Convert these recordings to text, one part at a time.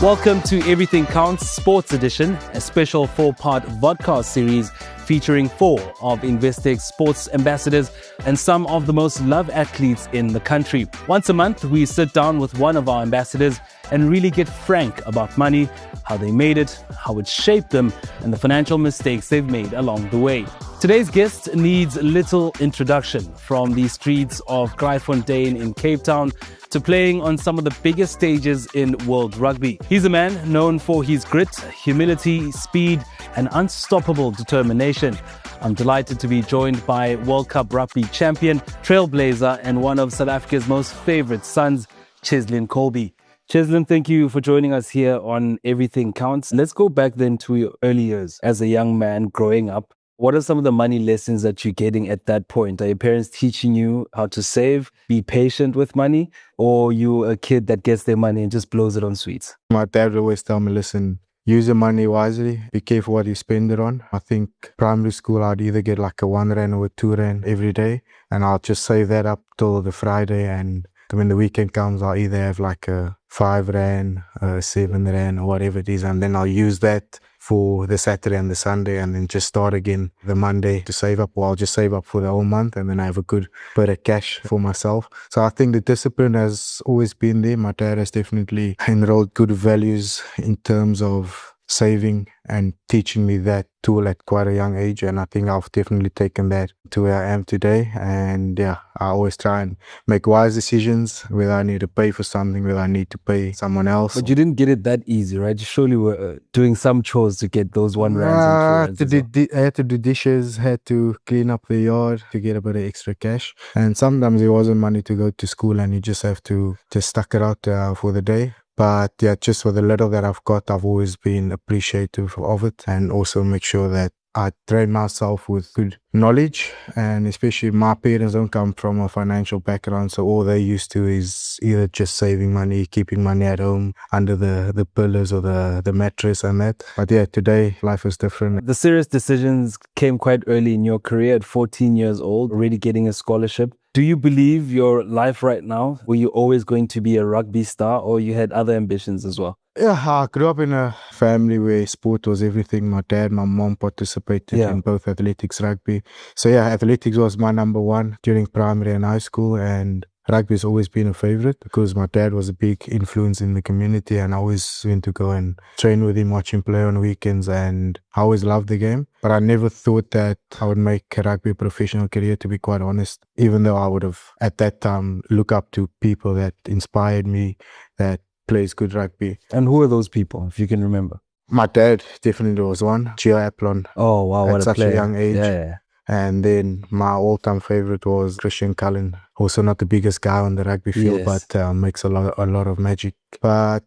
Welcome to Everything Counts Sports Edition, a special 4-part vodcast series featuring 4 of Investec's sports ambassadors and some of the most loved athletes in the country. Once a month, we sit down with one of our ambassadors and really get frank about money, how they made it, how it shaped them, and the financial mistakes they've made along the way. Today's guest needs little introduction. From the streets of Kraaifontein in Cape Town to playing on some of the biggest stages in world rugby. He's a man known for his grit, humility, speed, and unstoppable determination. I'm delighted to be joined by World Cup rugby champion, trailblazer, and one of South Africa's most favorite sons, Cheslin Kolbe. Cheslin, thank you for joining us here on Everything Counts. Let's go back then to your early years as a young man growing up. What are some of the money lessons that you're getting at that point? Are your parents teaching you how to save, be patient with money, or you a kid that gets their money and just blows it on sweets? My dad would always tell me, listen, use your money wisely, be careful what you spend it on. I think primary school, I'd either get like a 1 rand or a 2 rand every day, and I'll just save that up till the Friday, and when the weekend comes, I'll either have like a 5 rand, a 7 rand, or whatever it is, and then I'll use that for the Saturday and the Sunday, and then just start again the Monday to save up, or I'll just save up for the whole month, and then I have a good bit of cash for myself. So I think the discipline has always been there. My dad has definitely enrolled good values in terms of saving and teaching me that tool at quite a young age, and I think I've definitely taken that to where I am today. And yeah, I always try and make wise decisions, whether I need to pay for something, whether I need to pay someone else. But you didn't get it that easy, right? You surely were doing some chores to get those 1 rands and 2 rands. I had to do dishes, had to clean up the yard to get a bit of extra cash, and sometimes there wasn't money to go to school, and you just have to just stuck it out for the day. But yeah, just for the little that I've got, I've always been appreciative of it, and also make sure that I train myself with good knowledge. And especially my parents don't come from a financial background, so all they're used to is either just saving money, keeping money at home under the pillows or the mattress and that. But yeah, today life is different. The serious decisions came quite early in your career at 14 years old, already getting a scholarship. Do you believe your life right now, were you always going to be a rugby star, or you had other ambitions as well? Yeah, I grew up in a family where sport was everything. My dad, my mom participated in both athletics, rugby. So yeah, athletics was my number one during primary and high school, and rugby has always been a favorite because my dad was a big influence in the community, and I always went to go and train with him, watch him play on weekends, and I always loved the game. But I never thought that I would make rugby a professional career, to be quite honest, even though I would have at that time looked up to people that inspired me, that plays good rugby. And who are those people, if you can remember? My dad definitely was one, Gio Aplon. Oh wow, what a player. At such a young age. Yeah. And then my all-time favorite was Christian Cullen. Also not the biggest guy on the rugby field, but makes a lot of magic. But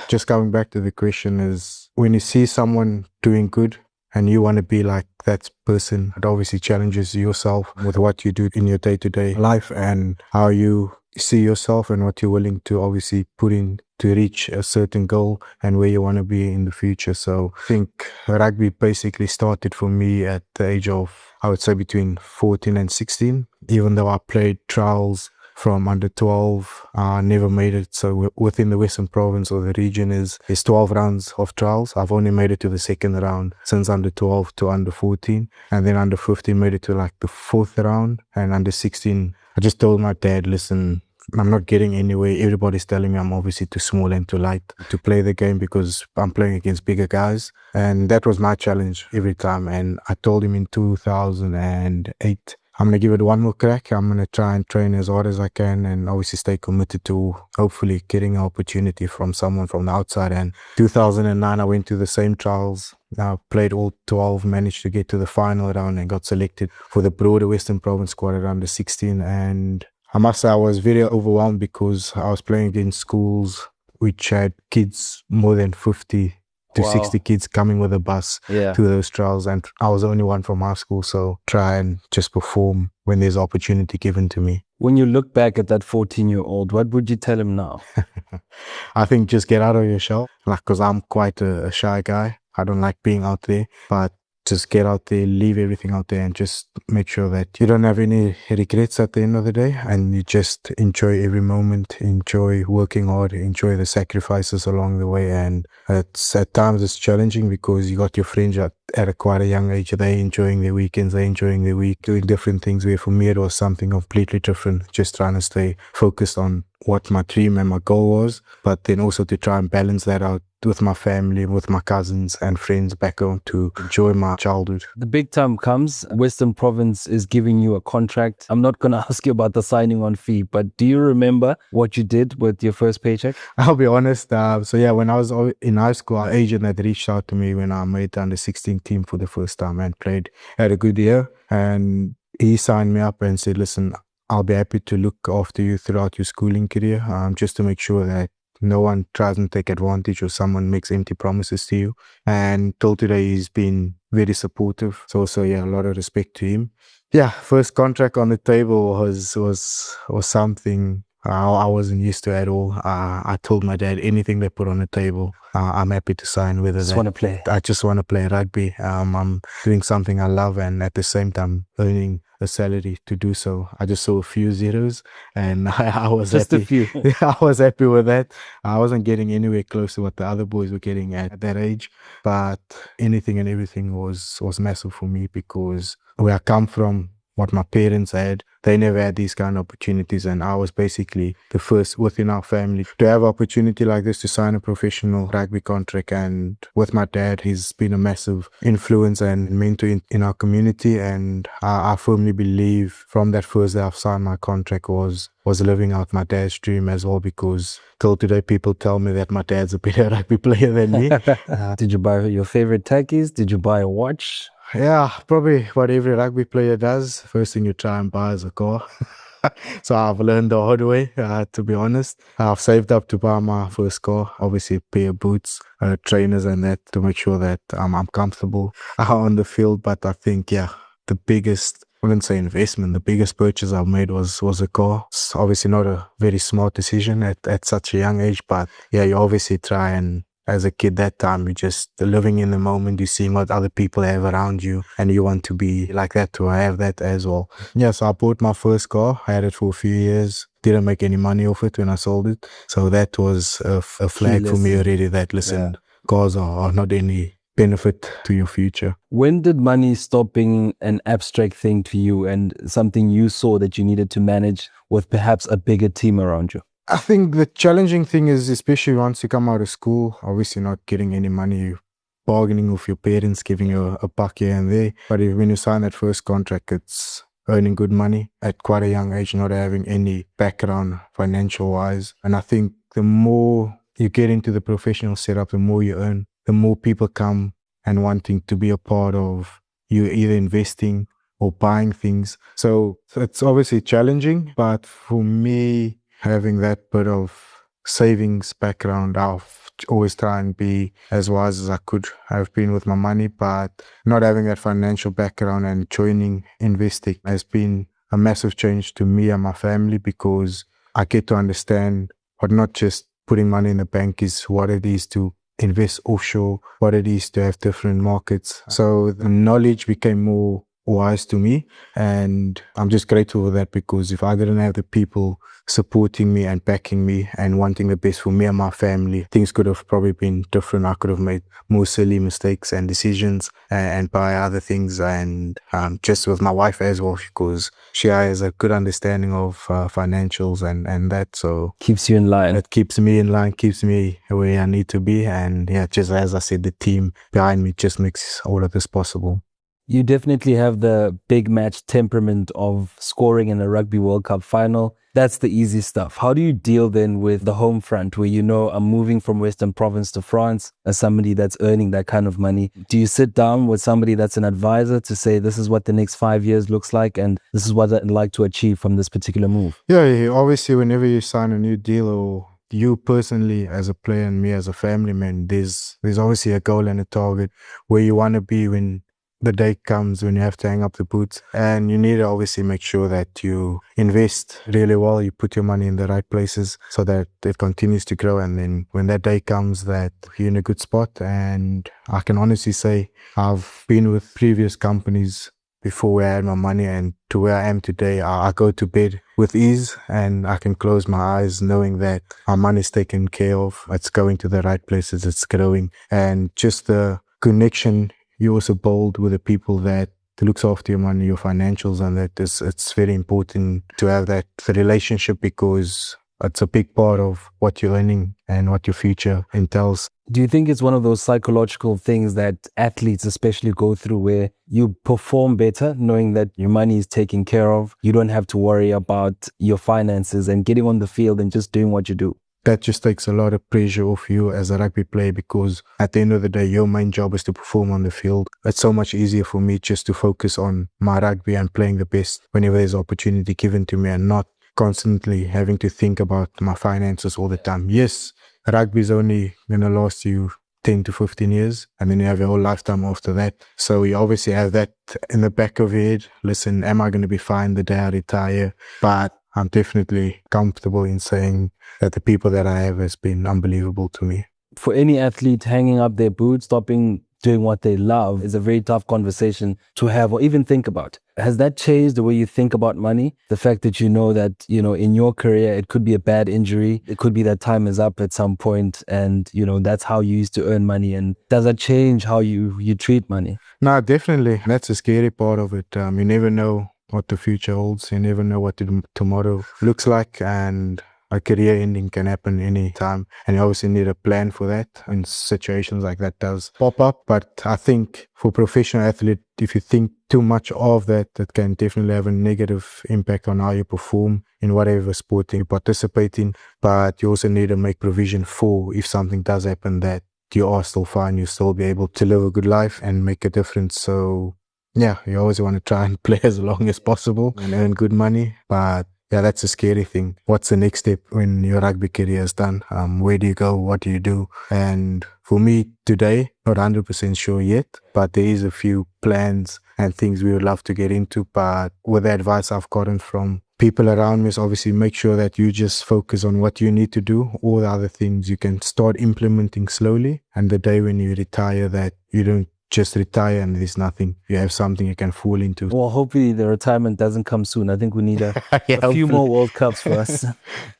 just coming back to the question is, when you see someone doing good and you want to be like that person, it obviously challenges yourself with what you do in your day-to-day life and how you see yourself and what you're willing to obviously put in to reach a certain goal and where you want to be in the future. So I think rugby basically started for me at the age of, I would say, between 14 and 16. Even though I played trials from under 12, I never made it. So within the Western Province or the region is 12 rounds of trials. I've only made it to the second round since under 12 to under 14. And then under 15 made it to like the 4th round. And under 16, I just told my dad, listen, I'm not getting anywhere. Everybody's telling me I'm obviously too small and too light to play the game because I'm playing against bigger guys. And that was my challenge every time. And I told him in 2008, I'm going to give it one more crack. I'm going to try and train as hard as I can and obviously stay committed to hopefully getting an opportunity from someone from the outside. And 2009, I went to the same trials. I played all 12, managed to get to the final round and got selected for the broader Western Province squad at under 16. And I must say I was very overwhelmed because I was playing against schools which had kids, more than 50 to 60 kids coming with a bus to those trials, and I was the only one from our school, so try and just perform when there's opportunity given to me. When you look back at that 14-year-old, what would you tell him now? I think just get out of your shell, because I'm quite a shy guy. I don't like being out there, but just get out there, leave everything out there, and just make sure that you don't have any regrets at the end of the day, and you just enjoy every moment, enjoy working hard, enjoy the sacrifices along the way. And at times it's challenging because you got your friends at a quite a young age. They're enjoying their weekends, they're enjoying their week, doing different things, where for me it was something completely different, just trying to stay focused on what my dream and my goal was, but then also to try and balance that out with my family, with my cousins and friends back home, to enjoy my childhood. The big time comes. Western Province is giving you a contract. I'm not going to ask you about the signing on fee, but do you remember what you did with your first paycheck? I'll be honest. So yeah, when I was in high school, our agent had reached out to me when I made the under 16 team for the first time and had a good year. And he signed me up and said, listen, I'll be happy to look after you throughout your schooling career, just to make sure that no one tries and take advantage or someone makes empty promises to you. And till today, he's been very supportive. So yeah, a lot of respect to him. Yeah, first contract on the table was something I wasn't used to at all. I told my dad, anything they put on the table, I'm happy to sign. Whether Just want to play. I just want to play rugby. I'm doing something I love, and at the same time earning a salary to do so. I just saw a few zeros, and I was just happy. A few. I was happy with that. I wasn't getting anywhere close to what the other boys were getting at that age, but anything and everything was massive for me, because where I come from, what my parents had, they never had these kind of opportunities, and I was basically the first within our family to have an opportunity like this, to sign a professional rugby contract. And with my dad, he's been a massive influence and mentor in our community, and I firmly believe from that first day I've signed my contract was living out my dad's dream as well, because till today people tell me that my dad's a better rugby player than me. Did you buy your favorite tackies? Did you buy a watch? Yeah, probably what every rugby player does. First thing you try and buy is a car. So I've learned the hard way, to be honest. I've saved up to buy my first car. Obviously, a pair of boots, trainers and that, to make sure that I'm comfortable on the field. But I think, yeah, the biggest, I wouldn't say investment, the biggest purchase I've made was a car. It's obviously not a very smart decision at such a young age. But yeah, you obviously try, and as a kid that time, you're just living in the moment, you're seeing what other people have around you, and you want to be like that, to have that as well. Yeah, so I bought my first car. I had it for a few years. Didn't make any money off it when I sold it. So that was a flag for me already, that, listen, cars are not any benefit to your future. When did money stop being an abstract thing to you and something you saw that you needed to manage with perhaps a bigger team around you? I think the challenging thing is, especially once you come out of school, obviously not getting any money, bargaining with your parents, giving you a buck here and there. But when you sign that first contract, it's earning good money at quite a young age, not having any background financial wise. And I think the more you get into the professional setup, the more you earn, the more people come and wanting to be a part of you, either investing or buying things. So it's obviously challenging, but for me, having that bit of savings background, I'll always try and be as wise as I could have been with my money, but not having that financial background and joining Investec has been a massive change to me and my family, because I get to understand what not just putting money in the bank is, what it is to invest offshore, what it is to have different markets. So the knowledge became more wise to me, and I'm just grateful for that, because if I didn't have the people supporting me and backing me and wanting the best for me and my family, things could have probably been different. I could have made more silly mistakes and decisions and buy other things, and just with my wife as well, because she has a good understanding of financials and that, so keeps you in line. It keeps me in line, keeps me where I need to be, and yeah, just as I said, the team behind me just makes all of this possible. You definitely have the big match temperament of scoring in a Rugby World Cup final. That's the easy stuff. How do you deal then with the home front, where I'm moving from Western Province to France as somebody that's earning that kind of money? Do you sit down with somebody that's an advisor to say, this is what the next 5 years looks like and this is what I'd like to achieve from this particular move? Yeah, obviously whenever you sign a new deal, or you personally as a player and me as a family man, there's obviously a goal and a target where you want to be when the day comes when you have to hang up the boots, and you need to obviously make sure that you invest really well. You put your money in the right places so that it continues to grow. And then when that day comes, that you're in a good spot. And I can honestly say I've been with previous companies before where I had my money, and to where I am today, I go to bed with ease and I can close my eyes knowing that our money is taken care of. It's going to the right places, it's growing. And just the connection you also build with the people that looks after your money, your financials, and that is, it's very important to have that relationship, because it's a big part of what you're earning and what your future entails. Do you think it's one of those psychological things that athletes especially go through, where you perform better knowing that your money is taken care of? You don't have to worry about your finances and getting on the field and just doing what you do. That just takes a lot of pressure off you as a rugby player, because at the end of the day, your main job is to perform on the field. It's so much easier for me just to focus on my rugby and playing the best whenever there's opportunity given to me, and not constantly having to think about my finances all the time. Yes, rugby is only going to last you 10 to 15 years, and then you have your whole lifetime after that. So you obviously have that in the back of your head. Listen, am I going to be fine the day I retire? But I'm definitely comfortable in saying that the people that I have has been unbelievable to me. For any athlete, hanging up their boots, stopping doing what they love is a very tough conversation to have or even think about. Has that changed the way you think about money? The fact that you know that, in your career, it could be a bad injury. It could be that time is up at some point, and, that's how you used to earn money. And does that change how you treat money? No, definitely. That's the scary part of it. You never know what the future holds. You never know what tomorrow looks like, and a career ending can happen any time, and you obviously need a plan for that, and situations like that does pop up. But I think for professional athlete, if you think too much of that, that can definitely have a negative impact on how you perform in whatever sport you participate in. But you also need to make provision for, if something does happen, that you are still fine, you still be able to live a good life and make a difference. So yeah, you always want to try and play as long as possible and earn good money. But yeah, that's a scary thing. What's the next step when your rugby career is done? Where do you go? What do you do? And for me today, not 100% sure yet, but there is a few plans and things we would love to get into. But with the advice I've gotten from people around me is obviously make sure that you just focus on what you need to do. All the other things you can start implementing slowly. And the day when you retire, that you don't just retire and there's nothing. You have something you can fall into. Well, hopefully the retirement doesn't come soon. I think we need a few more World Cups for us.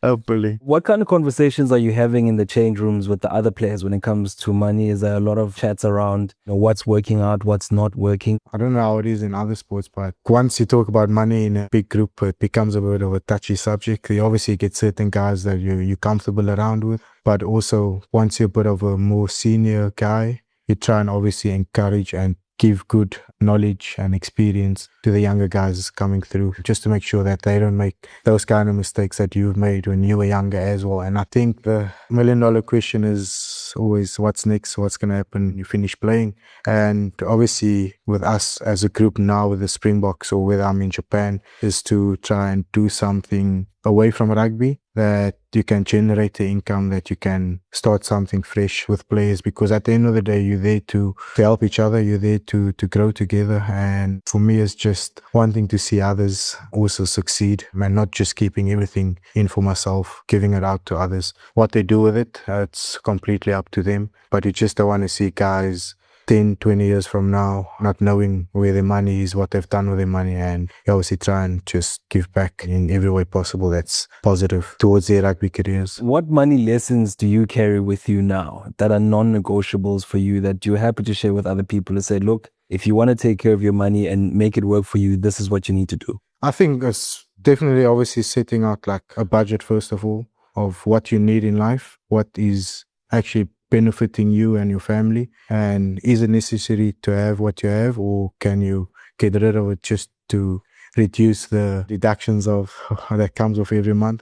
Hopefully. What kind of conversations are you having in the change rooms with the other players when it comes to money? Is there a lot of chats around what's working out, what's not working? I don't know how it is in other sports, but once you talk about money in a big group, it becomes a bit of a touchy subject. You obviously get certain guys that you're comfortable around with, but also once you're a bit of a more senior guy, you try and obviously encourage and give good knowledge and experience to the younger guys coming through, just to make sure that they don't make those kind of mistakes that you've made when you were younger as well. And I think the $1 million question is always what's next, what's going to happen when you finish playing. And obviously with us as a group now with the Springboks, or whether I'm in Japan, is to try and do something away from rugby that you can generate the income, that you can start something fresh with players, because at the end of the day, you're there to help each other, you're there to grow together. And for me, it's just wanting to see others also succeed and not just keeping everything in for myself, giving it out to others. What they do with it, it's completely up to them. But you just don't want to see guys 10, 20 years from now, not knowing where their money is, what they've done with their money, and you obviously try and just give back in every way possible that's positive towards their rugby careers. What money lessons do you carry with you now that are non-negotiables for you, that you're happy to share with other people to say, look, if you want to take care of your money and make it work for you, this is what you need to do? I think it's definitely obviously setting out like a budget, first of all, of what you need in life, what is actually benefiting you and your family, and is it necessary to have what you have, or can you get rid of it just to reduce the deductions of that comes off every month?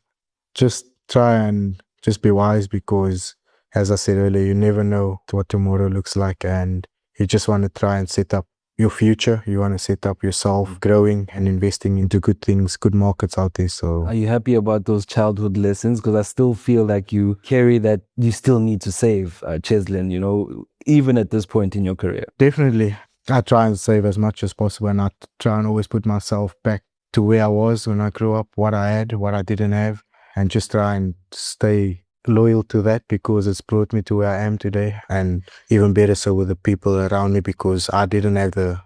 Just try and just be wise, because as I said earlier, you never know what tomorrow looks like, and you just want to try and set up your future. You want to set up yourself growing and investing into good things, good markets out there. So are you happy about those childhood lessons? Because I still feel like you carry that you still need to save, Cheslin, even at this point in your career. Definitely. I try and save as much as possible, and I try and always put myself back to where I was when I grew up, what I had, what I didn't have, and just try and stay loyal to that because it's brought me to where I am today, and even better so with the people around me because I didn't have the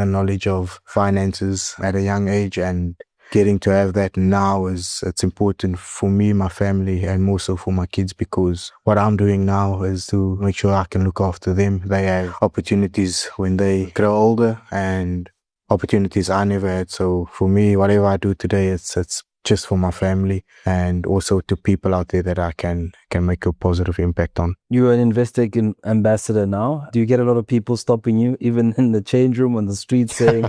knowledge of finances at a young age, and getting to have that now it's important for me, my family, and more so for my kids, because what I'm doing now is to make sure I can look after them. They have opportunities when they grow older and opportunities I never had. So for me, whatever I do today, it's just for my family and also to people out there that I can make a positive impact on. You're an Investec ambassador now. Do you get a lot of people stopping you, even in the change room on the street, saying,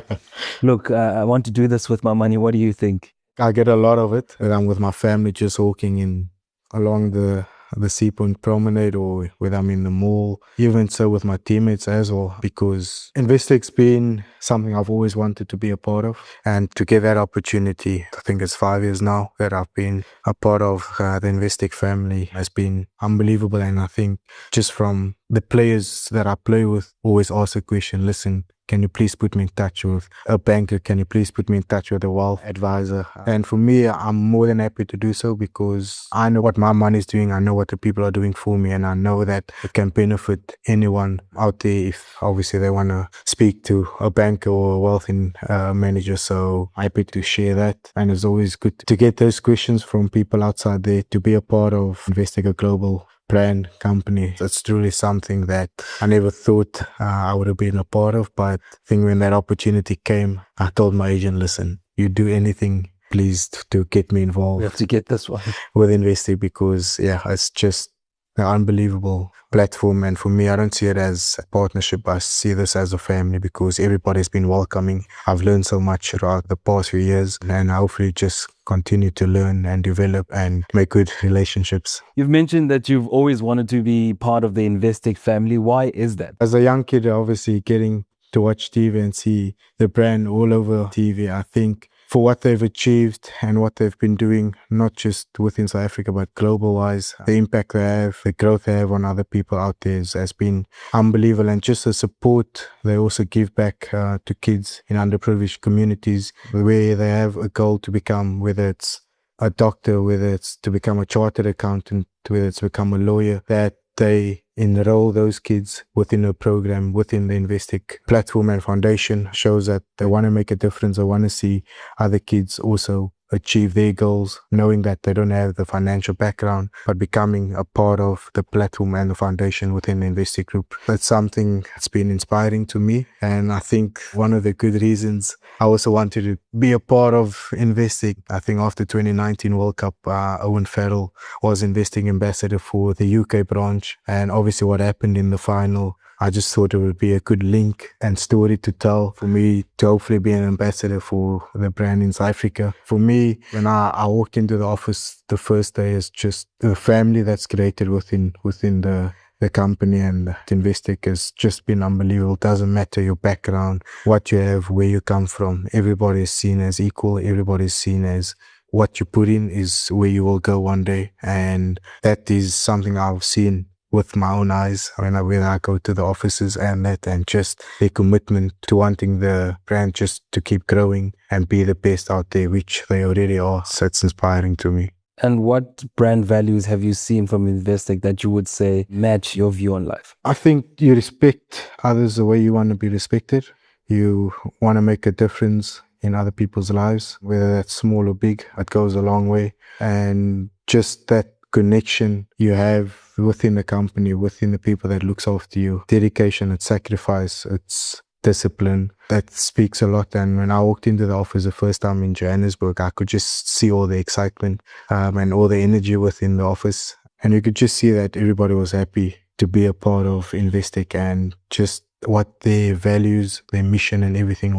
look, I want to do this with my money. What do you think? I get a lot of it. I'm with my family just walking along the Sea Point Promenade, or whether I'm in the mall, even so with my teammates as well, because Investec's been something I've always wanted to be a part of, and to get that opportunity, I think it's 5 years now that I've been a part of the Investec family, has been unbelievable. And I think just from the players that I play with, always ask a question, listen, can you please put me in touch with a banker? Can you please put me in touch with a wealth advisor? And for me, I'm more than happy to do so because I know what my money is doing. I know what the people are doing for me. And I know that it can benefit anyone out there if obviously they want to speak to a banker or a wealth manager. So I'm happy to share that. And it's always good to get those questions from people outside there, to be a part of Investec, a global brand company. It's truly something that I never thought I would have been a part of, but I think when that opportunity came, I told my agent, listen, you do anything, please, to get me involved. We have to get this one with Investec, because it's just an unbelievable platform. And for me, I don't see it as a partnership. I see this as a family because everybody's been welcoming. I've learned so much throughout the past few years, and I hopefully just continue to learn and develop and make good relationships. You've mentioned that you've always wanted to be part of the Investec family. Why is that? As a young kid, obviously getting to watch TV and see the brand all over TV, I think for what they've achieved and what they've been doing, not just within South Africa, but global-wise, the impact they have, the growth they have on other people out there has been unbelievable. And just the support they also give back to kids in underprivileged communities, where they have a goal to become, whether it's a doctor, whether it's to become a chartered accountant, whether it's to become a lawyer, that they enroll those kids within a program within the Investec platform and foundation, shows that they want to make a difference. They want to see other kids also achieve their goals, knowing that they don't have the financial background, but becoming a part of the platform and the foundation within the Investec group. That's something that's been inspiring to me. And I think one of the good reasons I also wanted to be a part of Investec, I think after 2019 World Cup, Owen Farrell was Investec ambassador for the UK branch. And obviously what happened in the final, I just thought it would be a good link and story to tell for me to hopefully be an ambassador for the brand in South Africa. For me, when I walked into the office the first day, is just the family that's created within the company, and Investec has just been unbelievable. It doesn't matter your background, what you have, where you come from. Everybody is seen as equal. Everybody is seen as what you put in is where you will go one day. And that is something I've seen with my own eyes when I go to the offices, and just their commitment to wanting the brand just to keep growing and be the best out there, which they already are. So it's inspiring to me. And what brand values have you seen from Investec that you would say match your view on life? I think you respect others the way you want to be respected. You want to make a difference in other people's lives, whether that's small or big. It goes a long way. And just that connection you have within the company, within the people that looks after you, dedication, it's sacrifice, it's discipline, that speaks a lot. And when I walked into the office the first time in Johannesburg, I could just see all the excitement and all the energy within the office, and you could just see that everybody was happy to be a part of Investec, and just what their values, their mission and everything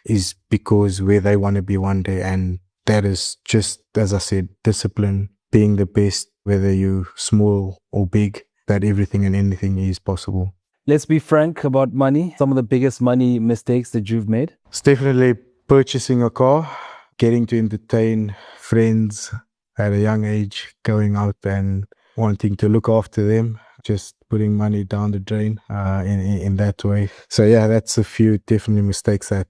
is because where they want to be one day. And that is just, as I said, discipline, being the best, whether you're small or big, that everything and anything is possible. Let's be frank about money. Some of the biggest money mistakes that you've made? It's definitely purchasing a car, getting to entertain friends at a young age, going out and wanting to look after them. just putting money down the drain in that way. So yeah, that's a few definitely mistakes that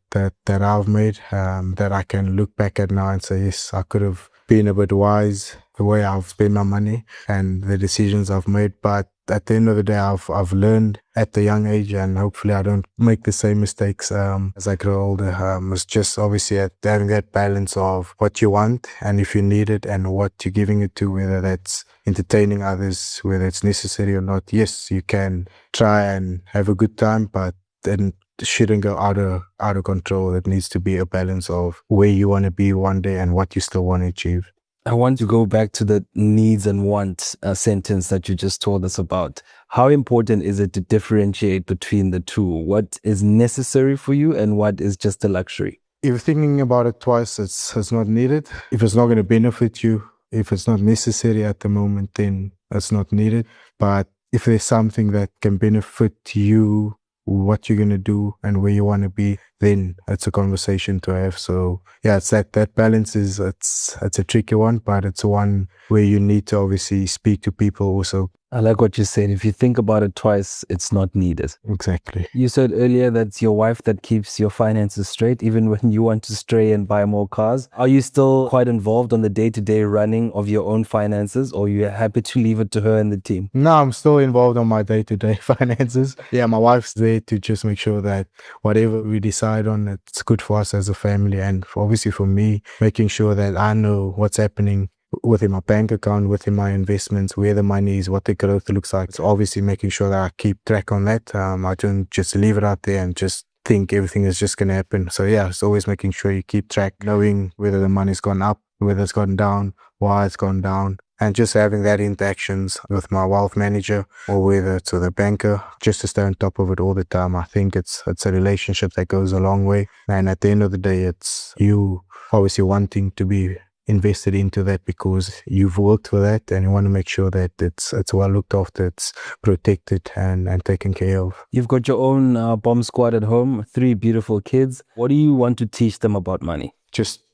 I've made that I can look back at now and say, yes, I could have been a bit wise the way I've spent my money and the decisions I've made. But at the end of the day, I've learned at the young age, and hopefully I don't make the same mistakes as I grow older. It's just obviously having that balance of what you want and if you need it and what you're giving it to, whether that's entertaining others, whether it's necessary or not. Yes, you can try and have a good time, but then it shouldn't go out of control. It needs to be a balance of where you want to be one day and what you still want to achieve. I want to go back to the needs and wants sentence that you just told us about. How important is it to differentiate between the two? What is necessary for you and what is just a luxury? If you're thinking about it twice, it's not needed. If it's not going to benefit you, if it's not necessary at the moment, then it's not needed. But if there's something that can benefit you, what you're going to do and where you want to be, then it's a conversation to have. So yeah, it's that balance is, it's a tricky one, but it's one where you need to obviously speak to people also. I like what you said. If you think about it twice, it's not needed. Exactly. You said earlier that it's your wife that keeps your finances straight, even when you want to stray and buy more cars. Are you still quite involved on the day-to-day running of your own finances, or are you happy to leave it to her and the team? No, I'm still involved on my day-to-day finances. Yeah, my wife's there to just make sure that whatever we decide on, it's good for us as a family, and obviously for me, making sure that I know what's happening within my bank account, within my investments, where the money is, what the growth looks like. It's obviously making sure that I keep track on that. I don't just leave it out there and just think everything is just going to happen. So yeah, it's always making sure you keep track, knowing whether the money's gone up, whether it's gone down, why it's gone down, and just having that interactions with my wealth manager or whether it's with a banker, just to stay on top of it all the time. I think it's a relationship that goes a long way. And at the end of the day, it's you obviously wanting to be invested into that because you've worked for that and you want to make sure that it's well looked after, it's protected and taken care of. You've got your own bomb squad at home, 3 beautiful kids. What do you want to teach them about money? Just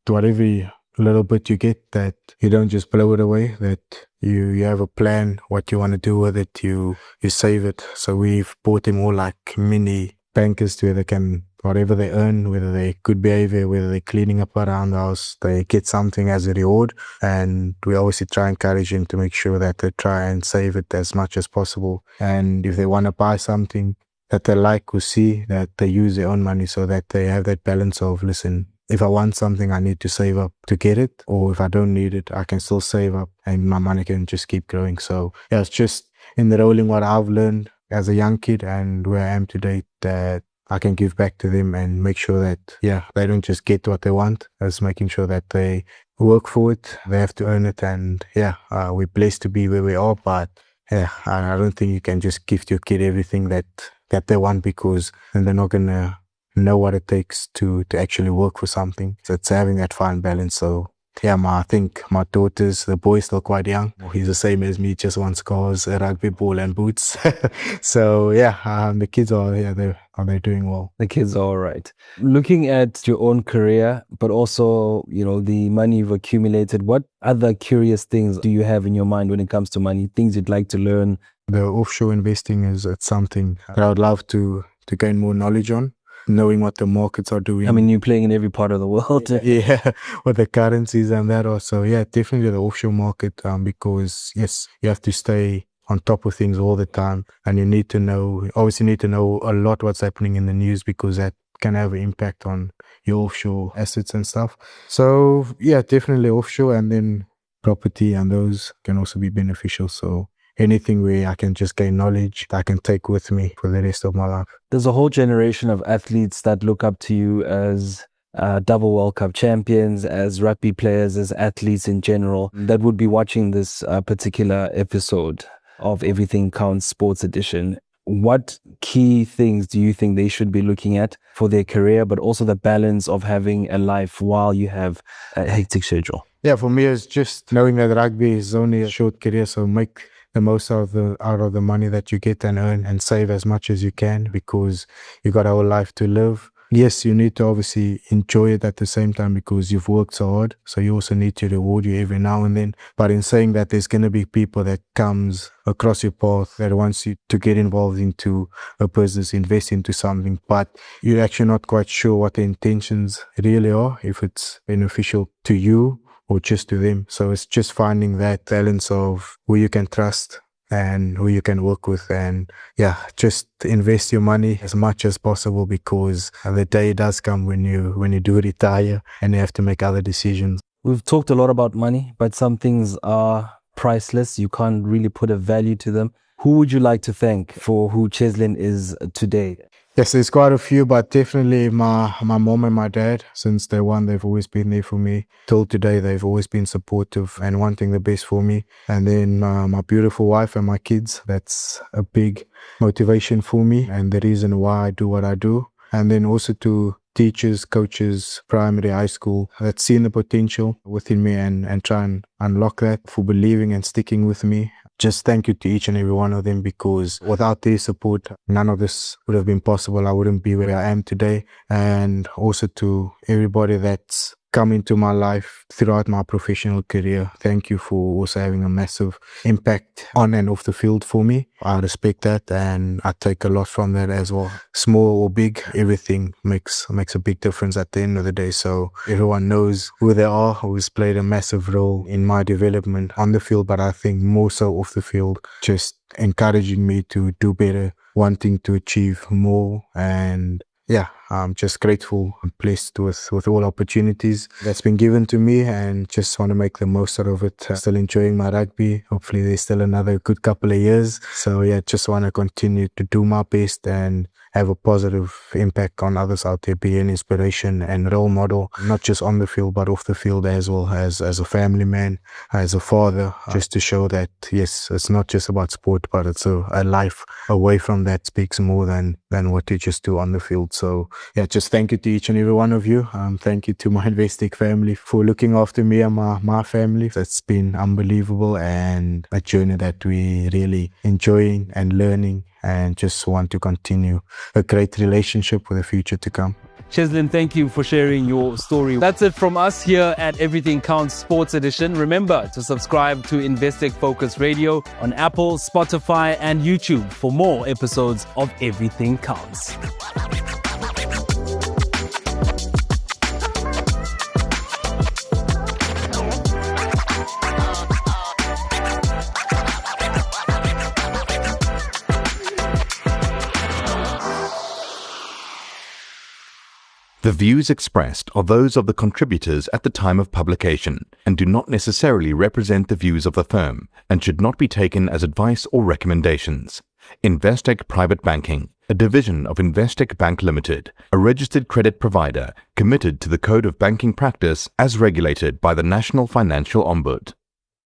whatever little bit you get, that you don't just blow it away, that you have a plan, what you want to do with it, you save it. So we've bought them all like mini bankers where they can, whatever they earn, whether they're good behavior, whether they're cleaning up around the house, they get something as a reward. And we obviously try and encourage them to make sure that they try and save it as much as possible. And if they want to buy something that they like or see, that they use their own money so that they have that balance of, listen, if I want something, I need to save up to get it. Or if I don't need it, I can still save up and my money can just keep growing. So yeah, it's just in the rolling what I've learned as a young kid and where I am today, that I can give back to them and make sure that, yeah, they don't just get what they want. It's making sure that they work for it. They have to earn it. And yeah, we're blessed to be where we are. But yeah, I don't think you can just give your kid everything that they want, because then they're not going to know what it takes to actually work for something. So it's having that fine balance. So yeah, I think my daughters, the boy's still quite young. He's the same as me, just wants cars, a rugby ball and boots. So yeah, the kids are, yeah, they're doing well. The kids are all right. Looking at your own career, but also, the money you've accumulated, what other curious things do you have in your mind when it comes to money? Things you'd like to learn? The offshore investing it's something that I would love to gain more knowledge on. Knowing what the markets are doing. I mean, you're playing in every part of the world. Yeah, with the currencies and that also. Yeah, definitely the offshore market, because yes, you have to stay on top of things all the time, and you need to know a lot what's happening in the news, because that can have an impact on your offshore assets and stuff. So yeah, definitely offshore, and then property, and those can also be beneficial. So anything where I can just gain knowledge that I can take with me for the rest of my life. There's a whole generation of athletes that look up to you as double World Cup champions, as rugby players, as athletes in general, that would be watching this particular episode of Everything Counts Sports Edition. What key things do you think they should be looking at for their career, but also the balance of having a life while you have a hectic schedule? Yeah, for me, it's just knowing that rugby is only a short career, so make the most out of the money that you get and earn, and save as much as you can, because you got a whole life to live. yes, you need to obviously enjoy it at the same time because you've worked so hard. So you also need to reward you every now and then. But in saying that, there's going to be people that comes across your path that wants you to get involved into a business, invest into something, but you're actually not quite sure what the intentions really are, if it's beneficial to you or just to them. So it's just finding that balance of who you can trust and who you can work with, and yeah, just invest your money as much as possible because the day does come when you do retire and you have to make other decisions. We've talked a lot about money, but some things are priceless. You can't really put a value to them. Who would you like to thank for who Cheslin is today? Yes, there's quite a few, but definitely my mom and my dad. Since day one, they've always been there for me. Till today, they've always been supportive and wanting the best for me. And then my beautiful wife and my kids, that's a big motivation for me and the reason why I do what I do. And then also to teachers, coaches, primary, high school, that's seen the potential within me and try and unlock that, for believing and sticking with me. Just thank you to each and every one of them, because without their support, none of this would have been possible. I wouldn't be where I am today. And also to everybody that's come into my life throughout my professional career, thank you for also having a massive impact on and off the field for me. I respect that and I take a lot from that as well. Small or big, everything makes a big difference at the end of the day. So everyone knows who they are, who's played a massive role in my development on the field, but I think more so off the field, just encouraging me to do better, wanting to achieve more. And yeah, I'm just grateful and blessed with all opportunities that's been given to me, and just want to make the most out of it. Still enjoying my rugby. Hopefully there's still another good couple of years. So yeah, just want to continue to do my best and have a positive impact on others out there, be an inspiration and role model, not just on the field, but off the field as well, as a family man, as a father, just to show that, yes, it's not just about sport, but it's a life away from that speaks more than what you just do on the field. So yeah, just thank you to each and every one of you. Thank you to my Investec family for looking after me and my family. It's been unbelievable, and a journey that we really enjoying and learning, and just want to continue a great relationship with the future to come. Cheslin, thank you for sharing your story. That's it from us here at Everything Counts Sports Edition. Remember to subscribe to Investec Focus Radio on Apple, Spotify, and YouTube for more episodes of Everything Counts. The views expressed are those of the contributors at the time of publication and do not necessarily represent the views of the firm and should not be taken as advice or recommendations. Investec Private Banking, a division of Investec Bank Limited, a registered credit provider committed to the Code of Banking Practice as regulated by the National Financial Ombudsman.